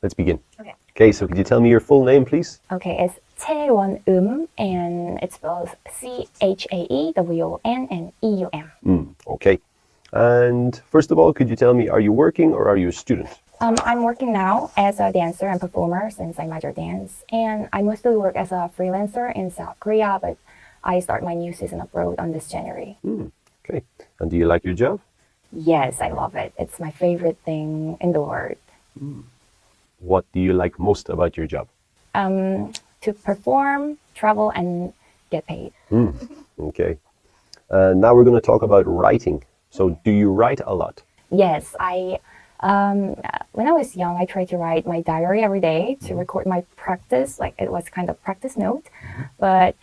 let's begin. Okay. Okay, so could you tell me your full name, please? Okay, it's 채원음, and it spells CHAEWON and EUM. Okay. And first of all, could you tell me, are you working or are you a student? I'm working now as a dancer and performer since I major dance, and I mostly work as a freelancer in South Korea, but I start my new season abroad on this January. Okay. And do you like your job? Yes, I love it. It's my favorite thing in the world. What do you like most about your job? To perform, travel, and get paid. Okay. Now we're going to talk about writing. So do you write a lot? Yes, when I was young, I tried to write my diary every day to record my practice, like it was kind of practice note. But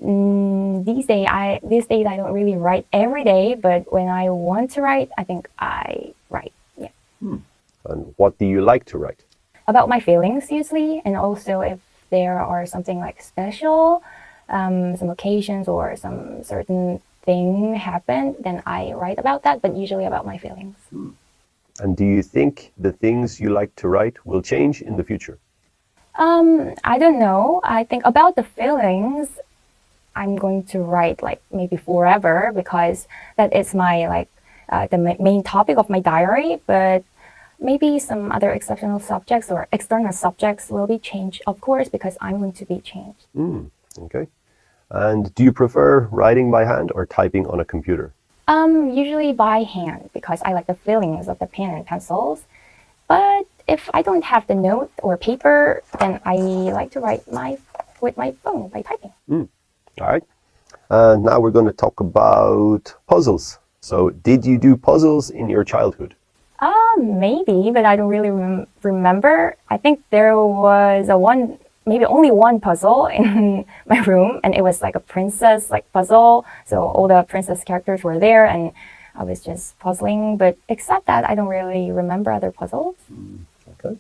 these days I don't really write every day, but when I want to write, I think I write. Yeah. And what do you like to write? About my feelings usually, and also if there are something like special, some occasions or some certain thing happened, then I write about that, but usually about my feelings. And do you think the things you like to write will change in the future? I don't know. I think about the feelings, I'm going to write like maybe forever, because that is my the main topic of my diary. But maybe some other exceptional subjects or external subjects will be changed, of course, because I'm going to be changed. Okay. And do you prefer writing by hand or typing on a computer? Usually by hand, because I like the feelings of the pen and pencils. But if I don't have the note or paper, then I like to write with my phone by typing. All right. Now we're going to talk about puzzles. So did you do puzzles in your childhood? Maybe, but I don't really remember. I think there was maybe only one puzzle in my room, and it was like a princess puzzle. So all the princess characters were there, and I was just puzzling. But except that, I don't really remember other puzzles. Okay.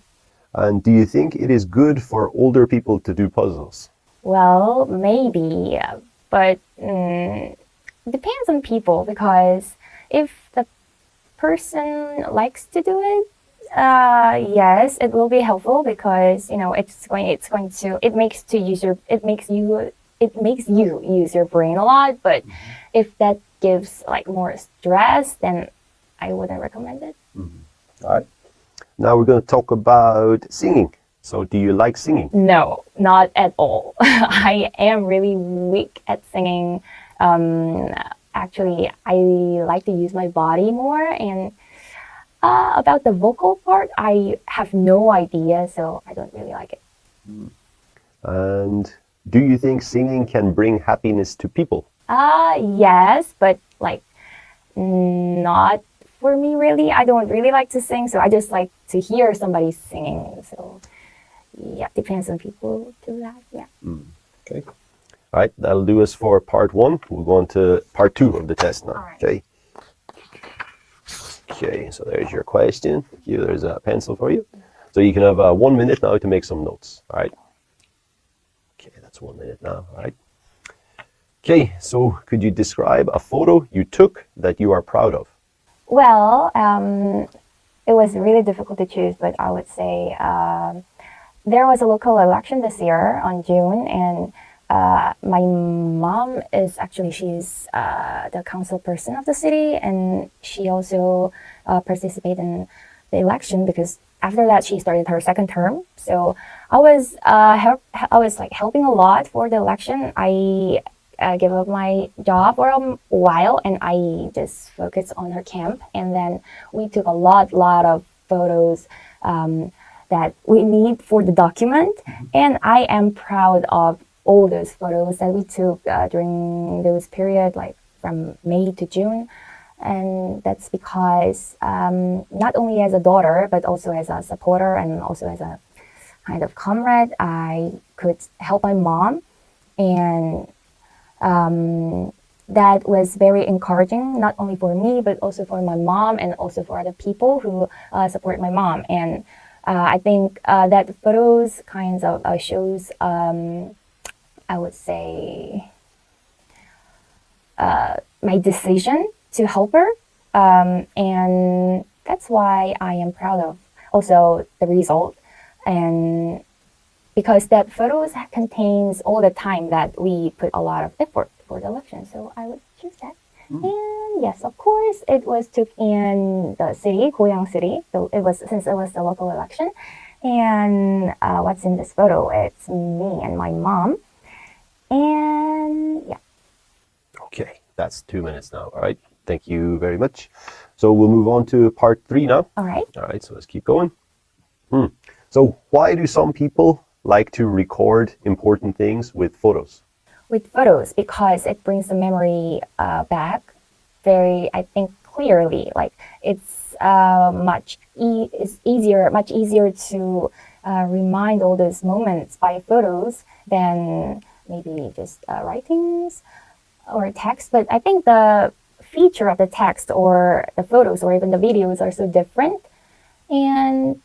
And do you think it is good for older people to do puzzles? Well, maybe, but depends on people, because if the person likes to do it, yes, it will be helpful, because it makes you use your brain a lot. But if that gives more stress, then I wouldn't recommend it. All right. Now we're going to talk about singing. So do you like singing? No, not at all. I am really weak at singing. Actually, I like to use my body more, and about the vocal part, I have no idea, so I don't really like it. And do you think singing can bring happiness to people? Yes, but not for me really. I don't really like to sing, so I just like to hear somebody singing. So yeah, depends on people do that. Yeah. Okay. All right, that'll do us for part one. We'll go on to part two of the test now. All right. Okay. Okay, so there's your question. Here, there's a pencil for you. So you can have 1 minute now to make some notes. All right. Okay, that's 1 minute now. All right. Okay, so could you describe a photo you took that you are proud of? Well, it was really difficult to choose, but I would say there was a local election this year on June, and my mom is she's the council person of the city, and she also participated in the election, because after that she started her second term. So I was helping a lot for the election. I gave up my job for a while, and I just focused on her camp, and then we took a lot of photos that we need for the document, and I am proud of all those photos that we took during those period, from May to June. And that's because not only as a daughter, but also as a supporter and also as a kind of comrade, I could help my mom. And that was very encouraging, not only for me, but also for my mom and also for other people who support my mom. And I think that photos kinds of shows, I would say, my decision to help her, and that's why I am proud of also the result. and because that photos contains all the time that we put a lot of effort for the election, so I would choose that. And yes, of course, it was took in the city, Goyang City. So it was since it was the local election. And what's in this photo? It's me and my mom. And yeah. Okay, that's 2 minutes now. All right, thank you very much. So we'll move on to part 3 now. All right. All right, so let's keep going. So why do some people like to record important things with photos? With photos, because it brings the memory back very, I think, clearly. Like it's much easier to remind all those moments by photos than maybe just writings or text. But I think the feature of the text or the photos or even the videos are so different, and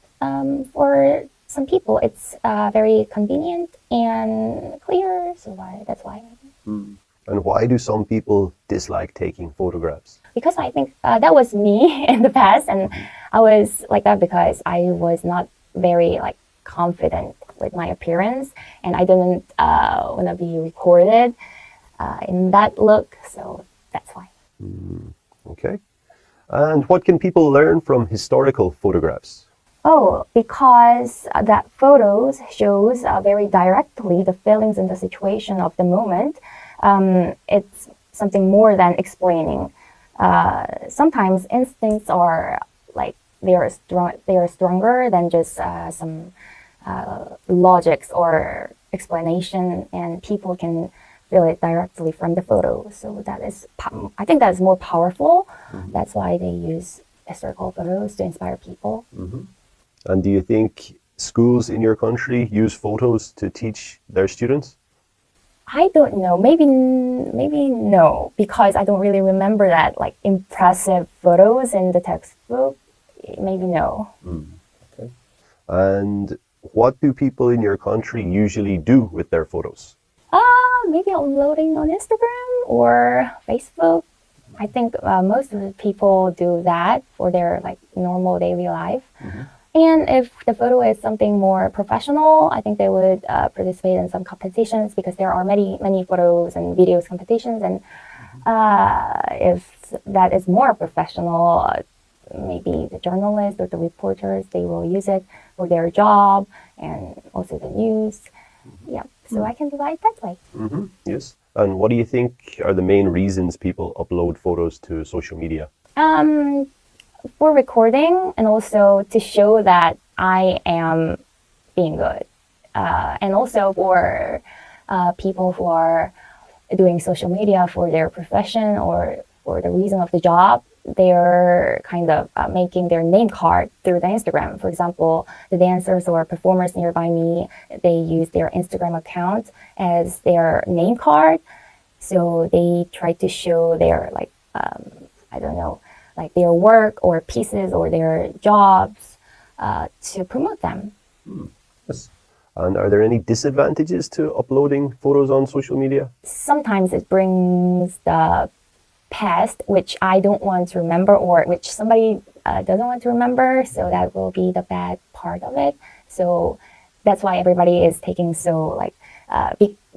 for some people it's very convenient and clear, so that's why. And why do some people dislike taking photographs? Because I think that was me in the past, and I was like that because I was not very confident with my appearance, and I didn't want to be recorded in that look, so that's why. Okay. And what can people learn from historical photographs? Oh, because that photos shows very directly the feelings and the situation of the moment. It's something more than explaining. Sometimes instincts are they are stronger than just some logics or explanation, and people can feel it directly from the photo. So I think that is more powerful. That's why they use historical photos to inspire people. And do you think schools in your country use photos to teach their students? I don't know. Maybe no, because I don't really remember that impressive photos in the textbook. Maybe no. Okay. And what do people in your country usually do with their photos? Maybe uploading on Instagram or Facebook. I think most of the people do that for their normal daily life. And if the photo is something more professional, I think they would participate in some competitions, because there are many photos and videos competitions. And if that is more professional, maybe the journalists or the reporters, they will use it for their job and also the news. Yeah, so I can divide that way. Yes. And what do you think are the main reasons people upload photos to social media? For recording, and also to show that I am being good. And also for people who are doing social media for their profession or for the reason of the job, they're kind of making their name card through the Instagram. For example, the dancers or performers nearby me, they use their Instagram account as their name card. So they try to show their their work or pieces or their jobs to promote them. Yes. And are there any disadvantages to uploading photos on social media? Sometimes it brings the past, which I don't want to remember, or which somebody doesn't want to remember. So that will be the bad part of it. So that's why everybody is taking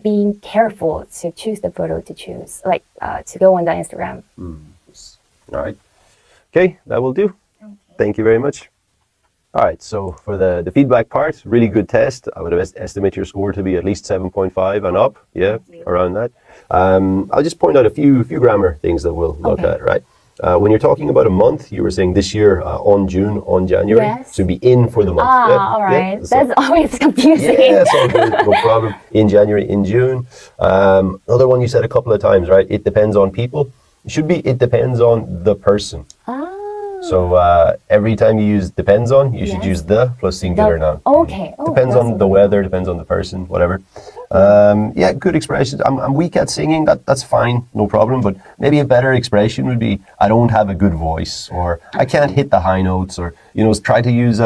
being careful to choose the photo to choose, to go on the Instagram. All right. Okay, that will do. Okay. Thank you very much. All right, so for the feedback part, really good test. I would estimate your score to be at least 7.5 and up. Yeah, around that. I'll just point out a few grammar things that we'll look at, right? When you're talking about a month, you were saying this year on June, on January. Yes. So be in for the month. All right. That's always confusing. Yeah, that's all good. No problem. In January, in June. Another one you said a couple of times, right? It depends on people. It should be it depends on the person. So every time you use depends on, you should use the plus singular noun. Okay. Depends on the weather, depends on the person, whatever. Yeah, good expression. I'm weak at singing, that's fine, no problem. But maybe a better expression would be, I don't have a good voice, or I can't hit the high notes, or, try to use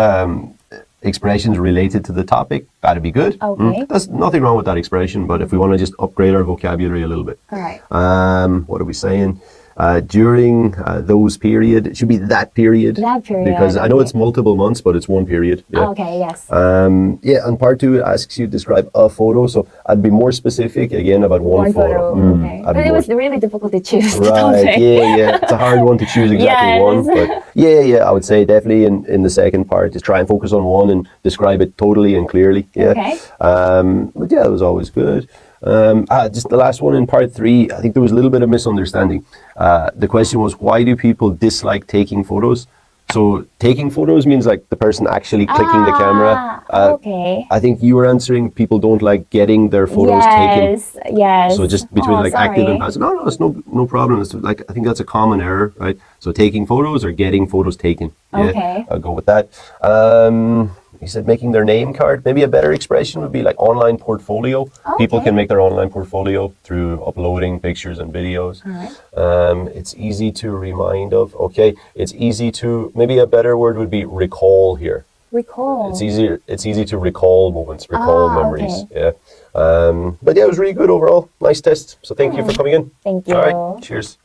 expressions related to the topic. That'd be good. Okay. There's nothing wrong with that expression, but if we want to just upgrade our vocabulary a little bit. All right. What are we saying? during those period. It should be that period. That period. Because I know it's multiple months, but it's one period. Yeah. Okay, yes. Yeah, and part 2 asks you to describe a photo. So I'd be more specific again about one photo. Okay. But it was really difficult to choose. Right, yeah. It's a hard one to choose exactly one. But yeah, I would say definitely in the second part, just try and focus on one and describe it totally and clearly. Yeah. Okay. But yeah, it was always good. Just the last one in part 3, I think there was a little bit of misunderstanding. The question was, why do people dislike taking photos? So taking photos means like the person actually clicking the camera. Okay. I think you were answering people don't like getting their photos taken. Yes. So just between active and passive. No, it's no problem. It's like, I think that's a common error, right? So taking photos or getting photos taken. Yeah, okay. I'll go with that. He said making their name card. Maybe a better expression would be like online portfolio. Okay. People can make their online portfolio through uploading pictures and videos. It's easy to remind of. Okay, it's easy to, maybe a better word would be recall here. Recall. It's easy to recall moments, recall memories. Okay. Yeah. But yeah, it was really good overall. Nice test. So thank you for coming in. Thank you. All right. Cheers.